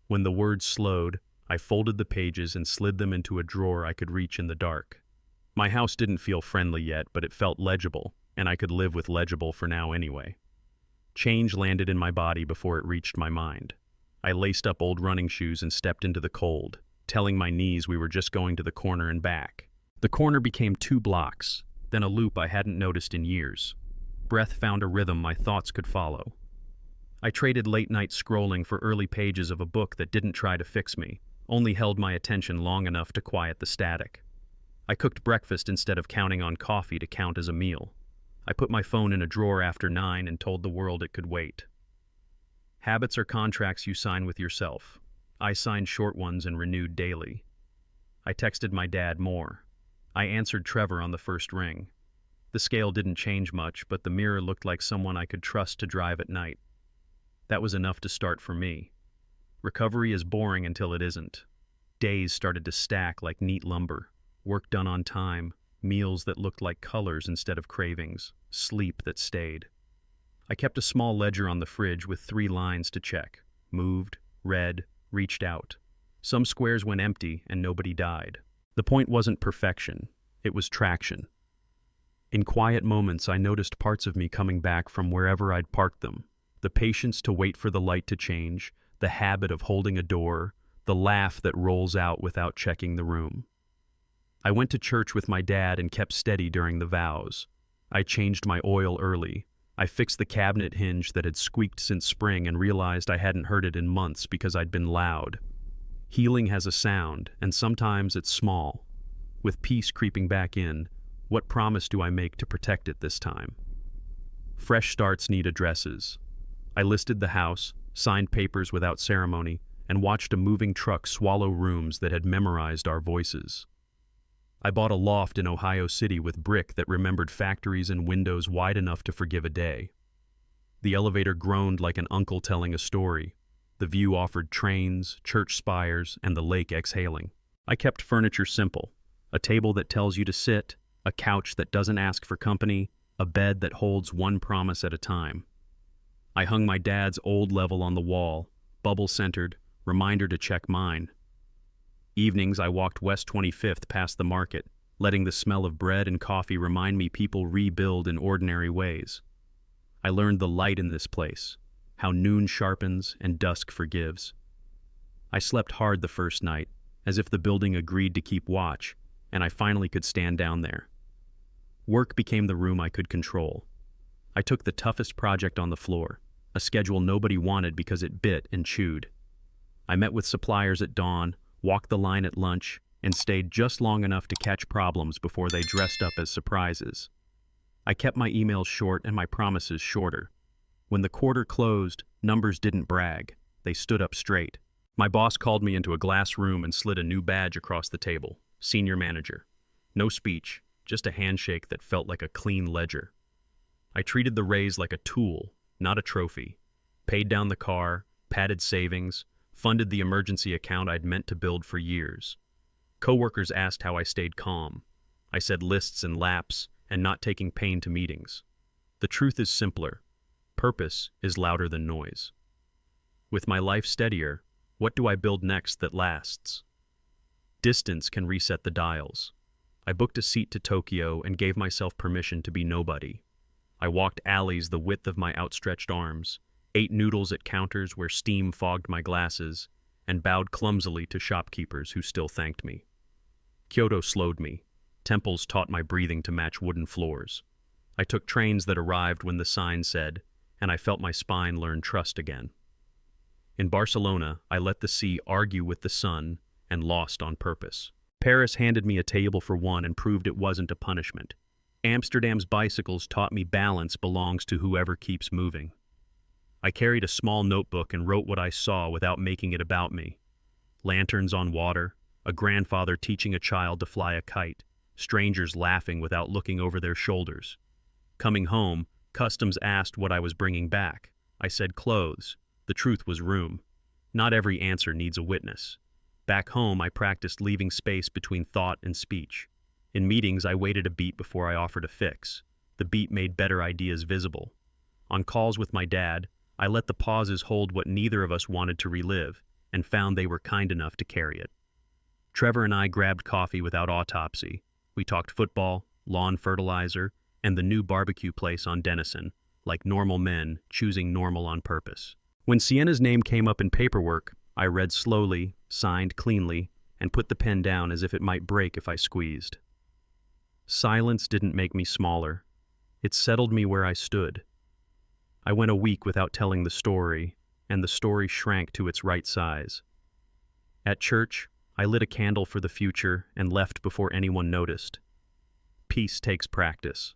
When the words slowed, I folded the pages and slid them into a drawer I could reach in the dark. My house didn't feel friendly yet, but it felt legible, and I could live with legible for now anyway. Change landed in my body before it reached my mind. I laced up old running shoes and stepped into the cold, telling my knees we were just going to the corner and back. The corner became 2 blocks, then a loop I hadn't noticed in years. Breath found a rhythm my thoughts could follow. I traded late-night scrolling for early pages of a book that didn't try to fix me, only held my attention long enough to quiet the static. I cooked breakfast instead of counting on coffee to count as a meal. I put my phone in a drawer after 9 and told the world it could wait. Habits are contracts you sign with yourself. I signed short ones and renewed daily. I texted my dad more. I answered Trevor on the first ring. The scale didn't change much, but the mirror looked like someone I could trust to drive at night. That was enough to start for me. Recovery is boring until it isn't. Days started to stack like neat lumber. Work done on time, meals that looked like colors instead of cravings, sleep that stayed. I kept a small ledger on the fridge with 3 lines to check. Moved, read, reached out. Some squares went empty and nobody died. The point wasn't perfection, it was traction. In quiet moments, I noticed parts of me coming back from wherever I'd parked them. The patience to wait for the light to change, the habit of holding a door, the laugh that rolls out without checking the room. I went to church with my dad and kept steady during the vows. I changed my oil early. I fixed the cabinet hinge that had squeaked since spring and realized I hadn't heard it in months because I'd been loud. Healing has a sound, and sometimes it's small. With peace creeping back in, what promise do I make to protect it this time? Fresh starts need addresses. I listed the house, signed papers without ceremony, and watched a moving truck swallow rooms that had memorized our voices. I bought a loft in Ohio City with brick that remembered factories and windows wide enough to forgive a day. The elevator groaned like an uncle telling a story. The view offered trains, church spires, and the lake exhaling. I kept furniture simple. A table that tells you to sit, a couch that doesn't ask for company, a bed that holds one promise at a time. I hung my dad's old level on the wall, bubble-centered, reminder to check mine. Evenings I walked West 25th past the market, letting the smell of bread and coffee remind me people rebuild in ordinary ways. I learned the light in this place, how noon sharpens and dusk forgives. I slept hard the first night, as if the building agreed to keep watch, and I finally could stand down there. Work became the room I could control. I took the toughest project on the floor, a schedule nobody wanted because it bit and chewed. I met with suppliers at dawn, walked the line at lunch, and stayed just long enough to catch problems before they dressed up as surprises. I kept my emails short and my promises shorter. When the quarter closed, numbers didn't brag. They stood up straight. My boss called me into a glass room and slid a new badge across the table. Senior manager. No speech, just a handshake that felt like a clean ledger. I treated the raise like a tool, not a trophy. Paid down the car, padded savings, funded the emergency account I'd meant to build for years. Coworkers asked how I stayed calm. I said lists and laps and not taking pain to meetings. The truth is simpler. Purpose is louder than noise. With my life steadier, what do I build next that lasts? Distance can reset the dials. I booked a seat to Tokyo and gave myself permission to be nobody. I walked alleys the width of my outstretched arms, ate noodles at counters where steam fogged my glasses, and bowed clumsily to shopkeepers who still thanked me. Kyoto slowed me. Temples taught my breathing to match wooden floors. I took trains that arrived when the sign said, and I felt my spine learn trust again. In Barcelona, I let the sea argue with the sun and lost on purpose. Paris handed me a table for one and proved it wasn't a punishment. Amsterdam's bicycles taught me balance belongs to whoever keeps moving. I carried a small notebook and wrote what I saw without making it about me. Lanterns on water, a grandfather teaching a child to fly a kite, strangers laughing without looking over their shoulders. Coming home, customs asked what I was bringing back. I said clothes. The truth was room. Not every answer needs a witness. Back home, I practiced leaving space between thought and speech. In meetings, I waited a beat before I offered a fix. The beat made better ideas visible. On calls with my dad, I let the pauses hold what neither of us wanted to relive, and found they were kind enough to carry it. Trevor and I grabbed coffee without autopsy. We talked football, lawn fertilizer, and the new barbecue place on Denison, like normal men choosing normal on purpose. When Sienna's name came up in paperwork, I read slowly, signed cleanly, and put the pen down as if it might break if I squeezed. Silence didn't make me smaller. It settled me where I stood. I went a week without telling the story, and the story shrank to its right size. At church, I lit a candle for the future and left before anyone noticed. Peace takes practice.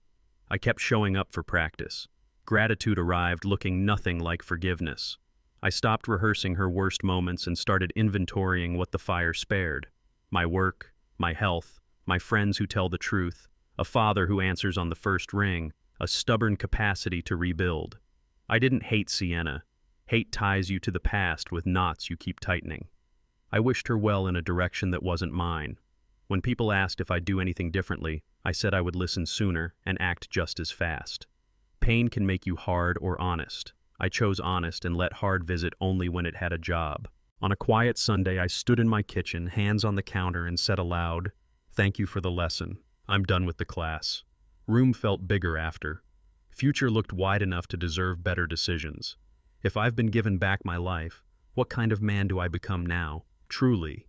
I kept showing up for practice. Gratitude arrived looking nothing like forgiveness. I stopped rehearsing her worst moments and started inventorying what the fire spared. My work, my health, my friends who tell the truth, a father who answers on the first ring, a stubborn capacity to rebuild. I didn't hate Sienna. Hate ties you to the past with knots you keep tightening. I wished her well in a direction that wasn't mine. When people asked if I'd do anything differently, I said I would listen sooner and act just as fast. Pain can make you hard or honest. I chose honest and let hard visit only when it had a job. On a quiet Sunday, I stood in my kitchen, hands on the counter, and said aloud, "Thank you for the lesson. I'm done with the class." Room felt bigger after. Future looked wide enough to deserve better decisions. If I've been given back my life, what kind of man do I become now, truly?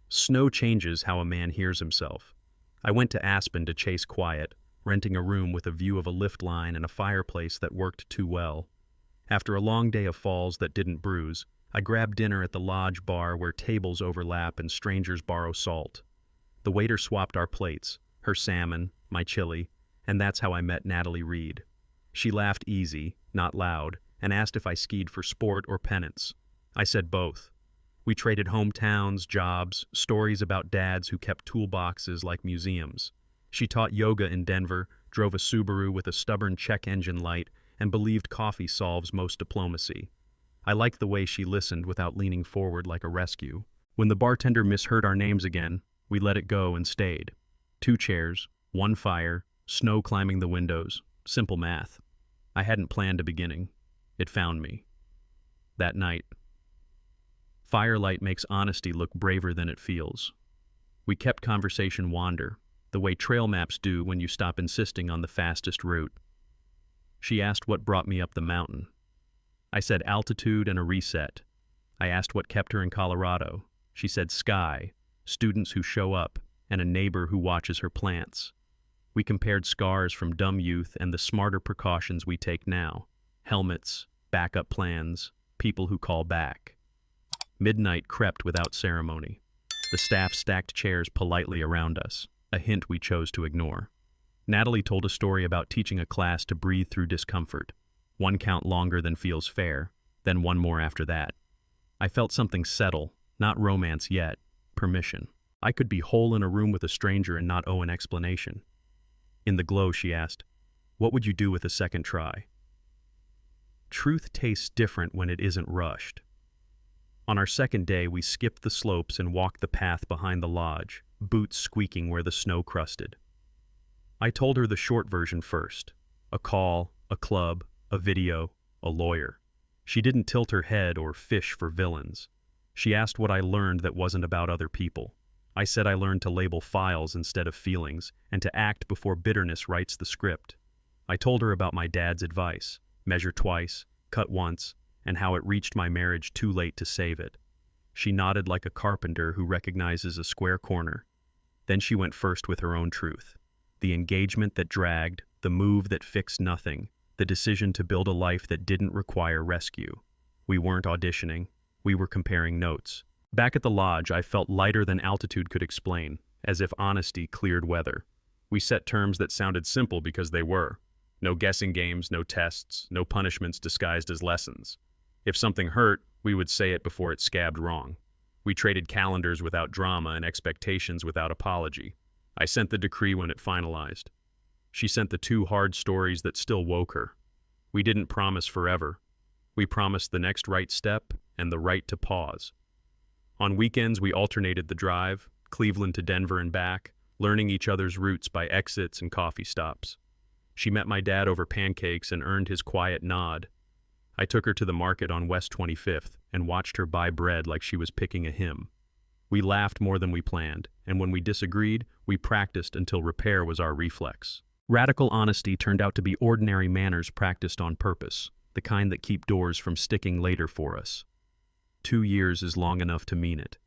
Snow changes how a man hears himself. I went to Aspen to chase quiet, renting a room with a view of a lift line and a fireplace that worked too well. After a long day of falls that didn't bruise, I grabbed dinner at the lodge bar where tables overlap and strangers borrow salt. The waiter swapped our plates, her salmon, my chili, and that's how I met Natalie Reed. She laughed easy, not loud, and asked if I skied for sport or penance. I said both. We traded hometowns, jobs, stories about dads who kept toolboxes like museums. She taught yoga in Denver, drove a Subaru with a stubborn check engine light, and believed coffee solves most diplomacy. I liked the way she listened without leaning forward like a rescue. When the bartender misheard our names again, we let it go and stayed. 2 chairs, 1 fire, snow climbing the windows. Simple math. I hadn't planned a beginning. It found me. That night. Firelight makes honesty look braver than it feels. We kept conversation wander, the way trail maps do when you stop insisting on the fastest route. She asked what brought me up the mountain. I said altitude and a reset. I asked what kept her in Colorado. She said sky, students who show up, and a neighbor who watches her plants. We compared scars from dumb youth and the smarter precautions we take now. Helmets, backup plans, people who call back. Midnight crept without ceremony. The staff stacked chairs politely around us, a hint we chose to ignore. Natalie told a story about teaching a class to breathe through discomfort. One count longer than feels fair, then one more after that. I felt something settle, not romance yet, permission. I could be whole in a room with a stranger and not owe an explanation. In the glow, she asked, "What would you do with a second try?" Truth tastes different when it isn't rushed. On our second day, we skipped the slopes and walked the path behind the lodge, boots squeaking where the snow crusted. I told her the short version first. A call, a club, a video, a lawyer. She didn't tilt her head or fish for villains. She asked what I learned that wasn't about other people. I said I learned to label files instead of feelings, and to act before bitterness writes the script. I told her about my dad's advice: measure twice, cut once, and how it reached my marriage too late to save it. She nodded like a carpenter who recognizes a square corner. Then she went first with her own truth. The engagement that dragged, the move that fixed nothing, the decision to build a life that didn't require rescue. We weren't auditioning. We were comparing notes. Back at the lodge, I felt lighter than altitude could explain, as if honesty cleared weather. We set terms that sounded simple because they were. No guessing games, no tests, no punishments disguised as lessons. If something hurt, we would say it before it scabbed wrong. We traded calendars without drama and expectations without apology. I sent the decree when it finalized. She sent the two hard stories that still woke her. We didn't promise forever. We promised the next right step and the right to pause. On weekends, we alternated the drive, Cleveland to Denver and back, learning each other's routes by exits and coffee stops. She met my dad over pancakes and earned his quiet nod. I took her to the market on West 25th and watched her buy bread like she was picking a hymn. We laughed more than we planned, and when we disagreed, we practiced until repair was our reflex. Radical honesty turned out to be ordinary manners practiced on purpose, the kind that keep doors from sticking later for us. 2 years is long enough to mean it.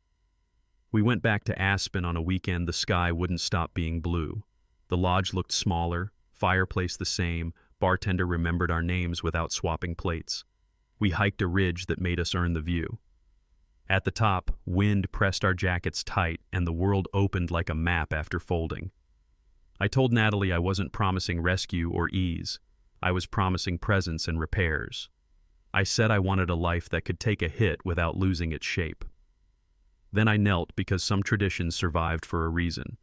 We went back to Aspen on a weekend the sky wouldn't stop being blue. The lodge looked smaller, fireplace the same, bartender remembered our names without swapping plates. We hiked a ridge that made us earn the view. At the top, wind pressed our jackets tight and the world opened like a map after folding. I told Natalie I wasn't promising rescue or ease. I was promising presence and repairs. I said I wanted a life that could take a hit without losing its shape. Then I knelt because some traditions survived for a reason.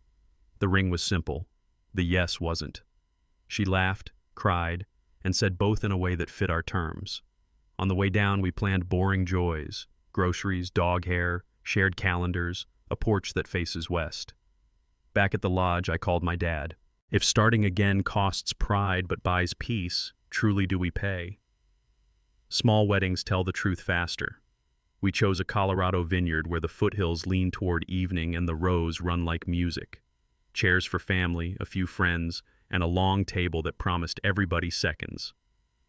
The ring was simple. The yes wasn't. She laughed, cried, and said both in a way that fit our terms. On the way down, we planned boring joys: groceries, dog hair, shared calendars, a porch that faces west. Back at the lodge, I called my dad. If starting again costs pride but buys peace, truly do we pay? Small weddings tell the truth faster. We chose a Colorado vineyard where the foothills lean toward evening and the rows run like music. Chairs for family, a few friends, and a long table that promised everybody seconds.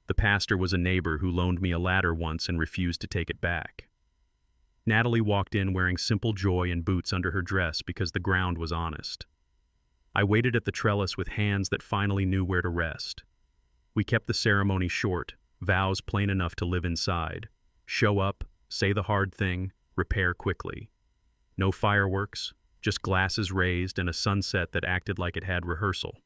The pastor was a neighbor who loaned me a ladder once and refused to take it back. Natalie walked in wearing simple joy and boots under her dress because the ground was honest. I waited at the trellis with hands that finally knew where to rest. We kept the ceremony short, vows plain enough to live inside. Show up, say the hard thing, repair quickly. No fireworks, just glasses raised and a sunset that acted like it had rehearsal.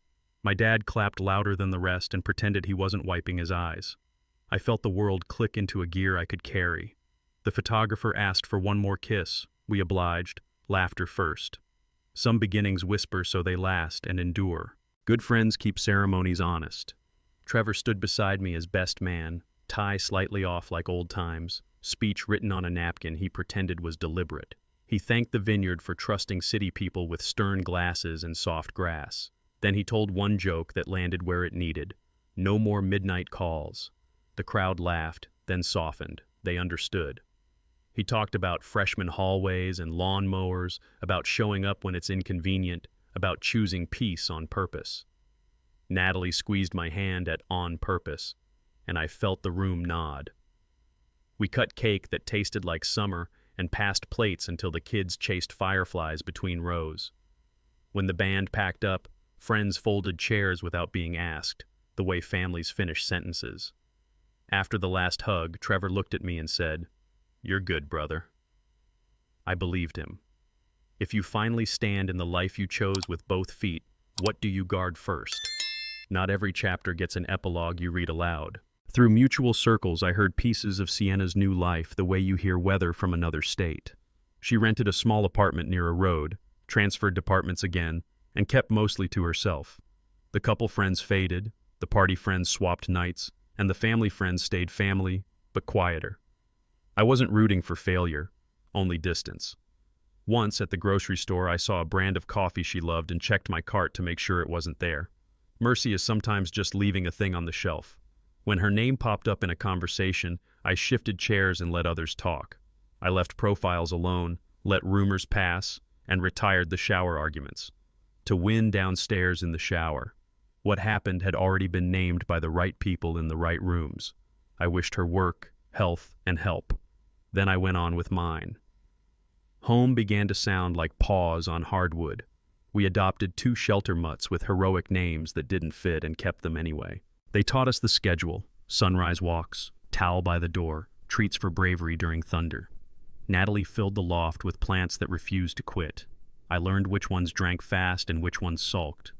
My dad clapped louder than the rest and pretended he wasn't wiping his eyes. I felt the world click into a gear I could carry. The photographer asked for one more kiss. We obliged, laughter first. Some beginnings whisper so they last and endure. Good friends keep ceremonies honest. Trevor stood beside me as best man, tie slightly off like old times, speech written on a napkin he pretended was deliberate. He thanked the vineyard for trusting city people with stern glasses and soft grass. Then he told one joke that landed where it needed. No more midnight calls. The crowd laughed, then softened. They understood. He talked about freshman hallways and lawn mowers, about showing up when it's inconvenient, about choosing peace on purpose. Natalie squeezed my hand at on purpose, and I felt the room nod. We cut cake that tasted like summer and passed plates until the kids chased fireflies between rows. When the band packed up, Friends folded chairs without being asked, the way families finish sentences. After the last hug, Trevor looked at me and said, "You're good, brother." I believed him. If you finally stand in the life you chose with both feet, what do you guard first? Not every chapter gets an epilogue you read aloud. Through mutual circles, I heard pieces of Sienna's new life the way you hear weather from another state. She rented a small apartment near a road, transferred departments again, and kept mostly to herself. The couple friends faded, the party friends swapped nights, and the family friends stayed family, but quieter. I wasn't rooting for failure, only distance. Once, at the grocery store, I saw a brand of coffee she loved and checked my cart to make sure it wasn't there. Mercy is sometimes just leaving a thing on the shelf. When her name popped up in a conversation, I shifted chairs and let others talk. I left profiles alone, let rumors pass, and retired the shower arguments. To win downstairs in the shower. What happened had already been named by the right people in the right rooms. I wished her work, health, and help. Then I went on with mine. Home began to sound like paws on hardwood. We adopted 2 shelter mutts with heroic names that didn't fit and kept them anyway. They taught us the schedule: sunrise walks, towel by the door, treats for bravery during thunder. Natalie filled the loft with plants that refused to quit. I learned which ones drank fast and which ones sulked.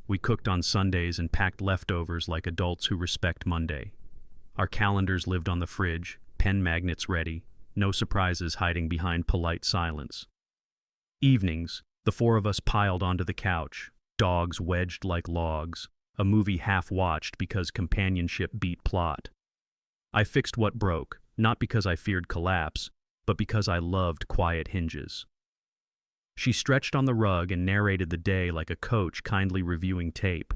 We cooked on Sundays and packed leftovers like adults who respect Monday. Our calendars lived on the fridge, pen magnets ready, no surprises hiding behind polite silence. Evenings, the 4 of us piled onto the couch, dogs wedged like logs, a movie half-watched because companionship beat plot. I fixed what broke, not because I feared collapse, but because I loved quiet hinges. She stretched on the rug and narrated the day like a coach kindly reviewing tape.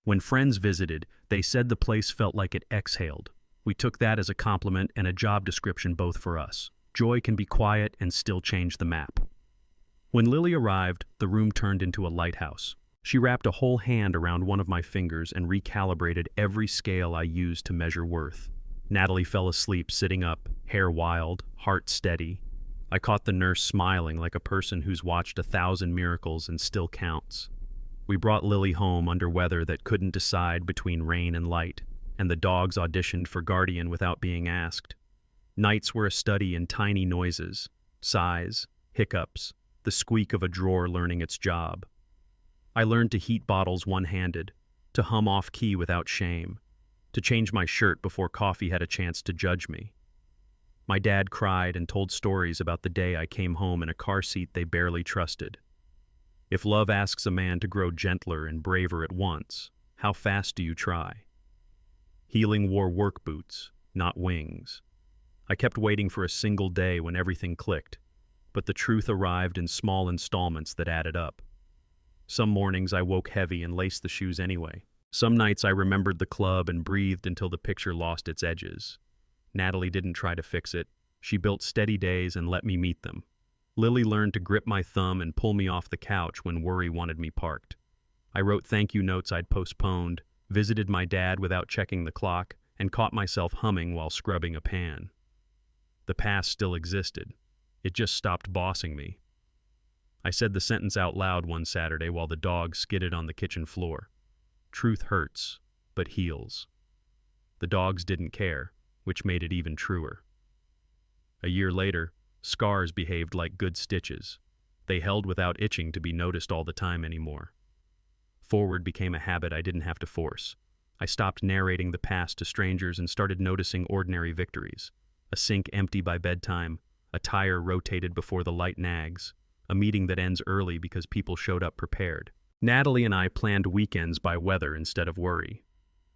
When friends visited, they said the place felt like it exhaled. We took that as a compliment and a job description both for us. Joy can be quiet and still change the map. When Lily arrived, the room turned into a lighthouse. She wrapped a whole hand around one of my fingers and recalibrated every scale I used to measure worth. Natalie fell asleep sitting up, hair wild, heart steady. I caught the nurse smiling like a person who's watched 1,000 miracles and still counts. We brought Lily home under weather that couldn't decide between rain and light, and the dogs auditioned for guardian without being asked. Nights were a study in tiny noises, sighs, hiccups, the squeak of a drawer learning its job. I learned to heat bottles one-handed, to hum off-key without shame, to change my shirt before coffee had a chance to judge me. My dad cried and told stories about the day I came home in a car seat they barely trusted. If love asks a man to grow gentler and braver at once, how fast do you try? Healing wore work boots, not wings. I kept waiting for a single day when everything clicked, but the truth arrived in small installments that added up. Some mornings I woke heavy and laced the shoes anyway. Some nights I remembered the club and breathed until the picture lost its edges. Natalie didn't try to fix it. She built steady days and let me meet them. Lily learned to grip my thumb and pull me off the couch when worry wanted me parked. I wrote thank you notes I'd postponed, visited my dad without checking the clock, and caught myself humming while scrubbing a pan. The past still existed. It just stopped bossing me. I said the sentence out loud one Saturday while the dog skidded on the kitchen floor. Truth hurts, but heals. The dogs didn't care, which made it even truer. A year later, scars behaved like good stitches. They held without itching to be noticed all the time anymore. Forward became a habit I didn't have to force. I stopped narrating the past to strangers and started noticing ordinary victories. A sink empty by bedtime, a tire rotated before the light nags, a meeting that ends early because people showed up prepared. Natalie and I planned weekends by weather instead of worry.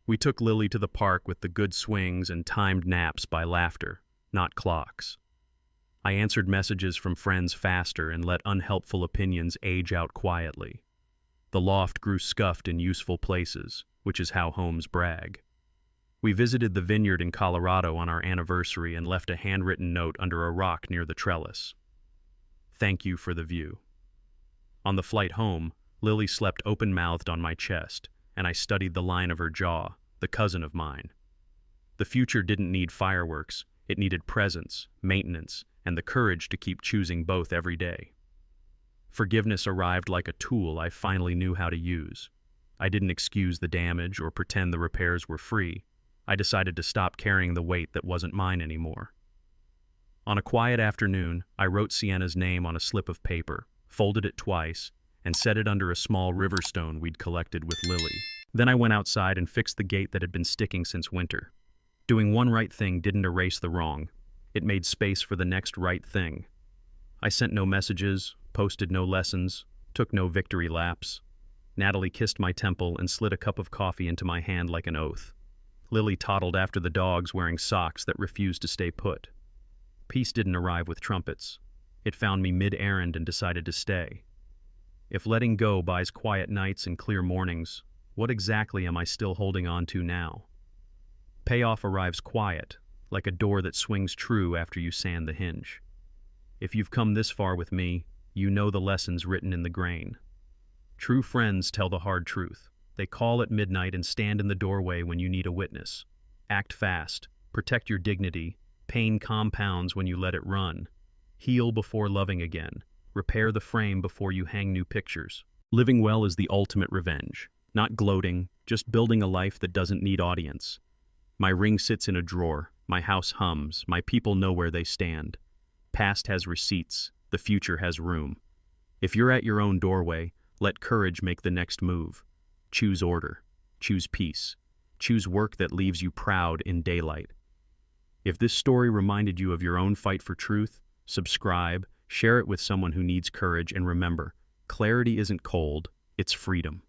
We took Lily to the park with the good swings and timed naps by laughter, not clocks. I answered messages from friends faster and let unhelpful opinions age out quietly. The loft grew scuffed in useful places, which is how homes brag. We visited the vineyard in Colorado on our anniversary and left a handwritten note under a rock near the trellis. Thank you for the view. On the flight home, Lily slept open-mouthed on my chest, and I studied the line of her jaw, the cousin of mine. The future didn't need fireworks, it needed presence, maintenance, and the courage to keep choosing both every day. Forgiveness arrived like a tool I finally knew how to use. I didn't excuse the damage or pretend the repairs were free. I decided to stop carrying the weight that wasn't mine anymore. On a quiet afternoon, I wrote Sienna's name on a slip of paper, folded it twice, and set it under a small river stone we'd collected with Lily. Then I went outside and fixed the gate that had been sticking since winter. Doing one right thing didn't erase the wrong. It made space for the next right thing. I sent no messages, posted no lessons, took no victory laps. Natalie kissed my temple and slid a cup of coffee into my hand like an oath. Lily toddled after the dogs wearing socks that refused to stay put. Peace didn't arrive with trumpets. It found me mid-errand and decided to stay. If letting go buys quiet nights and clear mornings, what exactly am I still holding on to now? Payoff arrives quiet, like a door that swings true after you sand the hinge. If you've come this far with me, you know the lessons written in the grain. True friends tell the hard truth. They call at midnight and stand in the doorway when you need a witness. Act fast. Protect your dignity. Pain compounds when you let it run. Heal before loving again. Repair the frame before you hang new pictures. Living well is the ultimate revenge. Not gloating, just building a life that doesn't need audience. My ring sits in a drawer. My house hums. My people know where they stand. Past has receipts. The future has room. If you're at your own doorway, let courage make the next move. Choose order. Choose peace. Choose work that leaves you proud in daylight. If this story reminded you of your own fight for truth, subscribe, share it with someone who needs courage, and remember, clarity isn't cold, it's freedom.